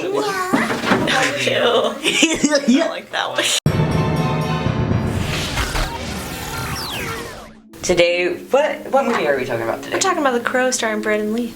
actually. I like that one. Today, what movie are we talking about today? We're talking about The Crow starring Brandon Lee.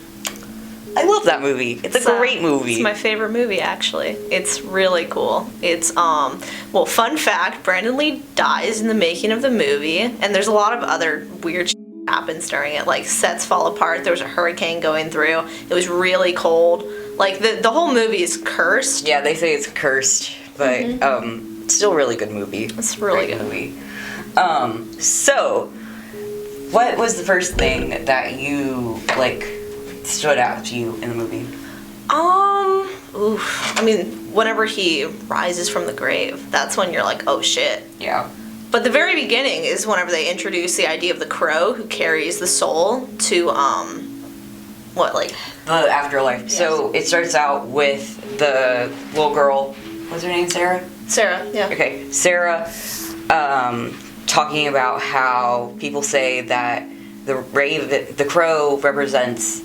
I love that movie. It's a great movie. It's my favorite movie, actually. It's really cool. It's, well, fun fact, Brandon Lee dies in the making of the movie, and there's a lot of other weird shit happens during it, like sets fall apart, there was a hurricane going through, it was really cold. Like, the whole movie is cursed. Yeah, they say it's cursed, but, it's still a really good movie. It's a really Great good movie. So, what was the first thing that you, like, stood out to you in the movie? I mean, whenever he rises from the grave, that's when you're like, oh shit. Yeah. But the very beginning is whenever they introduce the idea of the crow who carries the soul to, The afterlife. Yes. So it starts out with the little girl, what's her name, Sarah? Sarah, yeah. Okay, Sarah, talking about how people say that the crow represents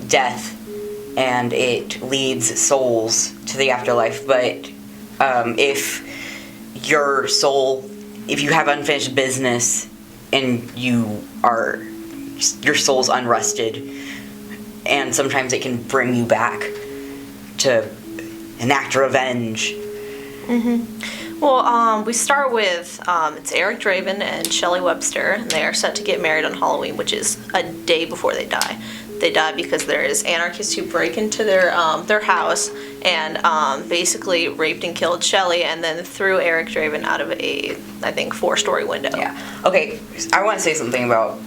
death and it leads souls to the afterlife, but if your have unfinished business and your soul's unrested, and sometimes it can bring you back to enact revenge. Well, we start with, it's Eric Draven and Shelley Webster, and they are set to get married on Halloween, which is a day before they die. They die because there is anarchists who break into their house and basically raped and killed Shelley, and then threw Eric Draven out of a, I think, 4-story window. Yeah. Okay, I want to say something about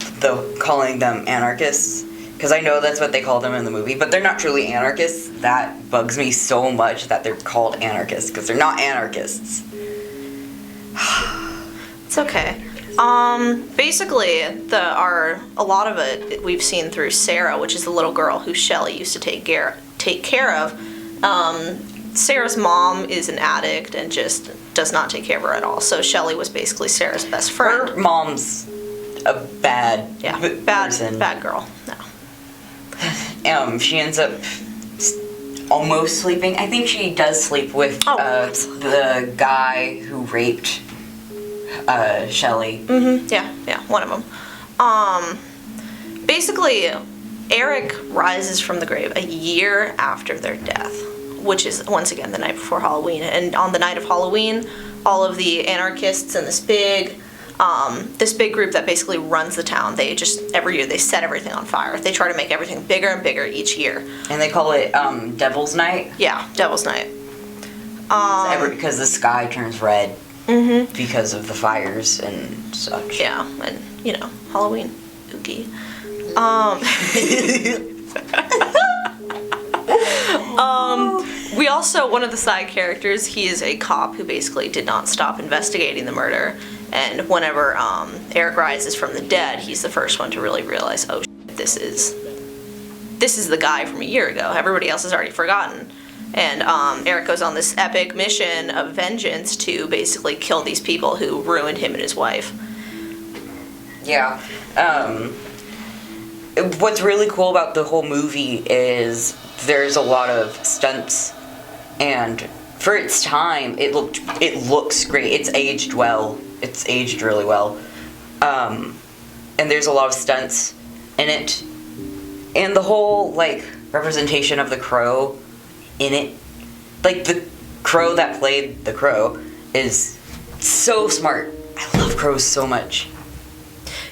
calling them anarchists, because I know that's what they call them in the movie, but they're not truly anarchists. That bugs me so much that they're called anarchists, because they're not anarchists. It's okay. Basically, a lot of it we've seen through Sarah, which is the little girl who Shelley used to take care of. Sarah's mom is an addict and just does not take care of her at all. So Shelley was basically Sarah's best friend. Her mom's a bad person. Bad girl. No. She ends up almost sleeping. I think she does sleep with the guy who raped Shelley. Yeah, one of them. Basically, Eric rises from the grave a year after their death, which is, once again, the night before Halloween. And on the night of Halloween, all of the anarchists and this big group that basically runs the town, they just, every year, they set everything on fire. They try to make everything bigger and bigger each year. And they call it Devil's Night? Yeah, Devil's Night. Because the sky turns red because of the fires and such. Yeah, and, Halloween. Oogie. We also, one of the side characters, he is a cop who basically did not stop investigating the murder, and whenever Eric rises from the dead, he's the first one to really realize, oh shit, this is the guy from a year ago. Everybody else has already forgotten. And Eric goes on this epic mission of vengeance to basically kill these people who ruined him and his wife. Yeah. What's really cool about the whole movie is there's a lot of stunts, and for its time, it looks great. It's aged well. It's aged really well. And there's a lot of stunts in it, and the whole representation of the crow in it, the crow that played the crow is so smart. I love crows so much.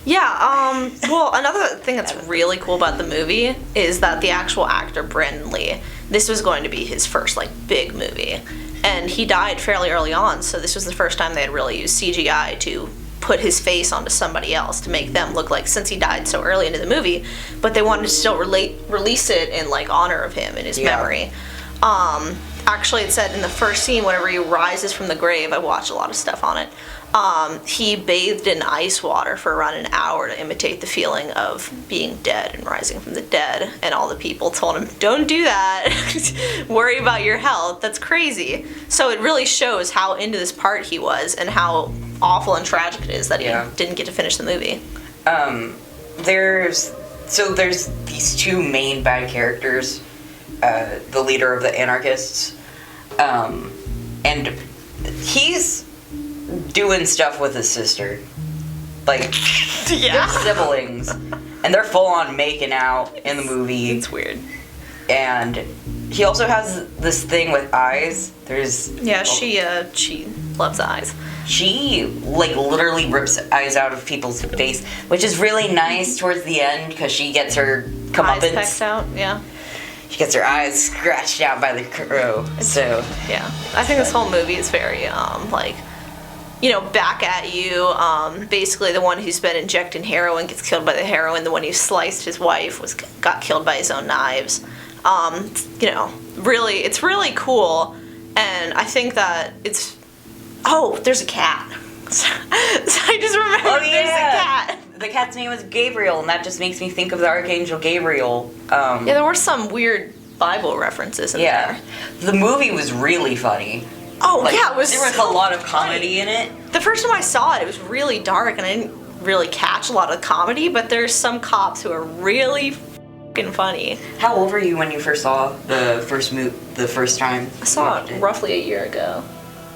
Yeah, well, another thing that's really cool about the movie is that the actual actor, Brandon Lee, this was going to be his first, big movie. And he died fairly early on, so this was the first time they had really used CGI to put his face onto somebody else to make them look like, since he died so early into the movie, but they wanted to still release it in, honor of him and his memory. Actually, it said in the first scene, whenever he rises from the grave, I watched a lot of stuff on it, he bathed in ice water for around an hour to imitate the feeling of being dead and rising from the dead, and all the people told him, don't do that, worry about your health, that's crazy. So it really shows how into this part he was and how awful and tragic it is that he didn't get to finish the movie. There's these two main bad characters the leader of the anarchists, and he's doing stuff with his sister. Like, they're siblings, and they're full on making out in the movie. It's weird. And he also has this thing with eyes. She loves eyes. She, like, literally rips eyes out of people's face, which is really nice towards the end, because she gets her comeuppance. Eyes pecked out, yeah. She gets her eyes scratched out by the crow, so... Yeah. I think this whole movie is very, like, you know, back at you. Basically, the one who's been injecting heroin gets killed by the heroin. The one who sliced his wife got killed by his own knives. You know, really, it's really cool, and I think that it's... Oh, there's a cat. So I just remembered there's a cat. The cat's name is Gabriel, and that just makes me think of the Archangel Gabriel. Yeah, there were some weird Bible references in there. The movie was really funny. Oh, like, yeah, it was. There was a lot of comedy in it. The first time I saw it was really dark, and I didn't really catch a lot of comedy, but there's some cops who are really fucking funny. How old were you when you first saw the first time? I saw it roughly a year ago.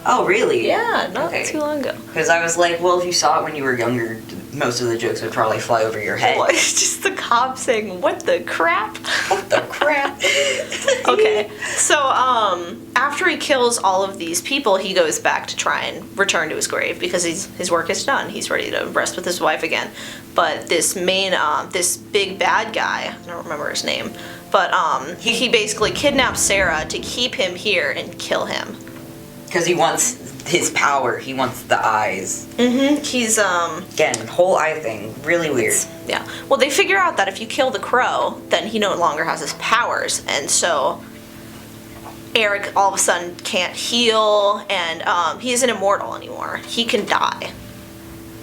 Oh, really? Yeah, not too long ago. Because I was like, well, if you saw it when you were younger, most of the jokes would probably fly over your head. Well, it's just the cop saying, "What the crap?" What the crap? Okay, so after he kills all of these people, he goes back to try and return to his grave because his work is done. He's ready to rest with his wife again. But this this big bad guy, I don't remember his name, but he basically kidnaps Sarah to keep him here and kill him. Because he wants his power. He wants the eyes. Mm-hmm. He's, Again, whole eye thing. Really weird. Yeah. Well, they figure out that if you kill the crow, then he no longer has his powers. And so Eric all of a sudden can't heal, and he isn't immortal anymore. He can die.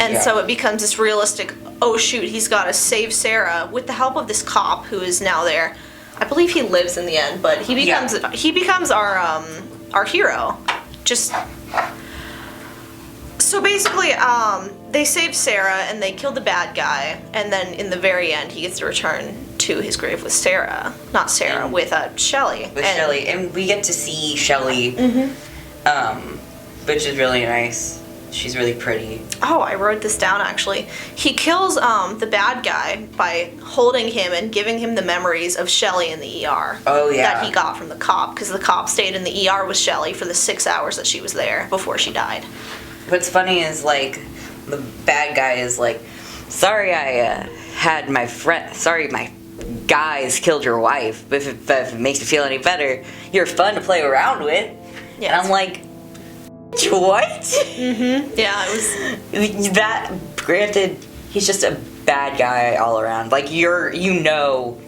And so it becomes this realistic, oh shoot, he's got to save Sarah with the help of this cop who is now there. I believe he lives in the end, but he becomes our hero. Just so basically, they saved Sarah and they killed the bad guy, and then in the very end, he gets to return to his grave with Sarah, not Sarah, with Shelley. With Shelley, and we get to see Shelley, which is really nice. She's really pretty. Oh, I wrote this down actually. He kills the bad guy by holding him and giving him the memories of Shelley in the ER. Oh, yeah. That he got from the cop, because the cop stayed in the ER with Shelley for the 6 hours that she was there before she died. What's funny is, like, the bad guy is like, sorry my guys killed your wife, but if it makes you feel any better, you're fun to play around with. Yeah, and I'm like, what? Mm-hmm. Yeah, it was... That, granted, he's just a bad guy all around. Like, you know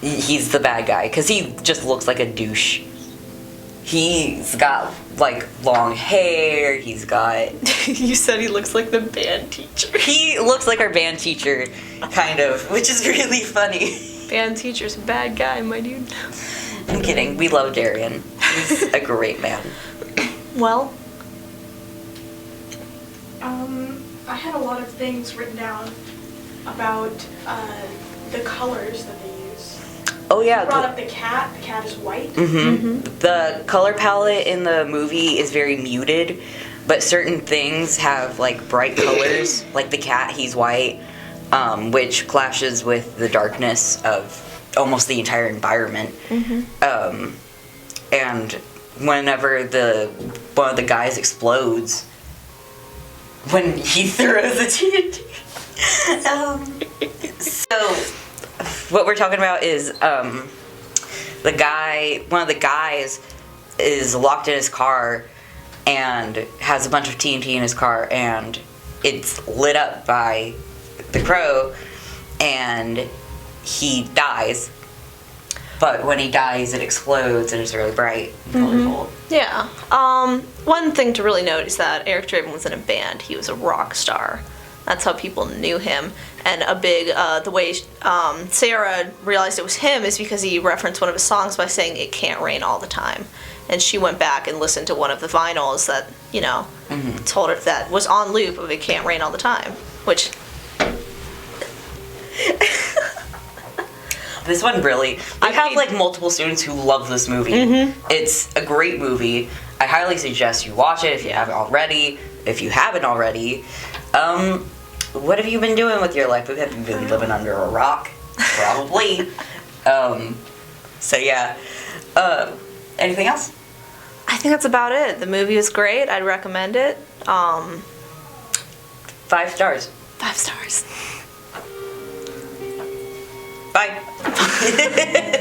he's the bad guy, because he just looks like a douche. He's got, like, long hair, he's got... You said he looks like the band teacher. He looks like our band teacher, kind of, which is really funny. Band teacher's a bad guy, my dude. I'm kidding. We love Darian. He's a great man. Well... I had a lot of things written down about the colors that they use. Oh, yeah. You brought up the cat. The cat is white. Mm-hmm. The color palette in the movie is very muted, but certain things have, like, bright colors. Like the cat, he's white, which clashes with the darkness of almost the entire environment. Mm-hmm. And whenever one of the guys explodes, when he throws the TNT. So, what we're talking about is one of the guys is locked in his car and has a bunch of TNT in his car, and it's lit up by the crow, and he dies. But when he dies, it explodes and it's really bright and colorful. Yeah. One thing to really note is that Eric Draven was in a band. He was a rock star. That's how people knew him. And a big, the way Sarah realized it was him is because he referenced one of his songs by saying, "It can't rain all the time." And she went back and listened to one of the vinyls that, told her that was on loop of "It Can't Rain All the Time," which... This one really. I have paid- like multiple students who love this movie. It's a great movie. I highly suggest you watch it if you haven't already. If you haven't already, what have you been doing with your life? Have you been living under a rock? Probably. So yeah. Anything else? I think that's about it. The movie is great. I'd recommend it. 5 stars. 5 stars. Bye.